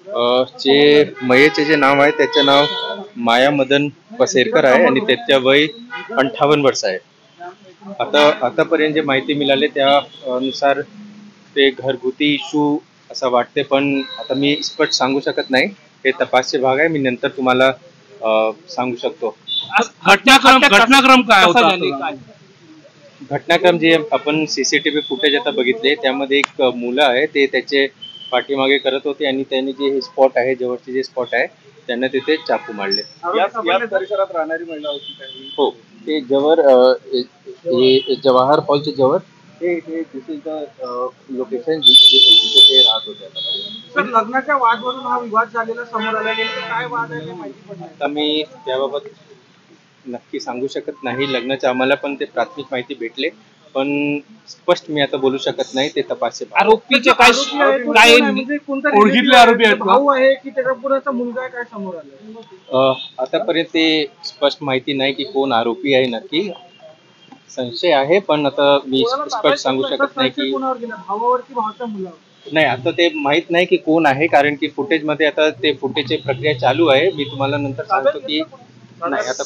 जे मयेचे जे नाव आहे त्याचे नाव माया मदन पसेरकर आहे आणि त्याच्या वय 58 वर्ष आहे. आतापर्यंत जे माहिती मिळाली त्या अनुसार ते घरगुती इशू असं वाटते, पण आता मी स्पष्ट सांगू शकत नाही. हे तपासचे भाग आहे. मी नंतर तुम्हाला सांगू शकतो. घटनाक्रम काय होता? घटनाक्रम जे आपण सीसीटीव्ही फुटेज आता बघितले त्यामध्ये एक मुलं आहे ते त्याचे पाठीमागे करत होते आणि त्यांनी जे हे स्पॉट आहे, जवळचे जे स्पॉट आहे, त्यांना तिथे चाकू मारले. याच परिसरात राहणारी महिला होती काही? हो, ते जवळ हे जवाहर हॉलच्या जवळ हे दिस इज द लोकेशन जिथे ते राहत होते. सर, लग्नाच्या वादवरून हा विवाद झालेला समोर आला, काय वाद आहे माहिती पडली? आता मी त्याबाबत नक्की सांगू शकत नाही. लग्नाच्या आम्हाला पण ते प्राथमिक माहिती भेटले, पण स्पष्ट मी आता बोलू शकत नाही. ते तपासचे आरोपीचे काय ओळखीतले आरोपी आहेत? भाऊ आहे की त्याचा पुराचा मुलगा आहे, काय समोर आलं? आतापर्यंत ते स्पष्ट माहिती नाही की कोण आरोपी आहे. नक्की संशय आहे, पण आता मी स्पष्ट सांगू शकत नाही की भावावर की भावाच्या मुलावर. नाही. आता ते माहित नाही की कोण आहे, कारण की फुटेज मध्ये आता ते फुटेजची प्रक्रिया चालू आहे. मी तुम्हाला नंतर सांगतो की नाही आता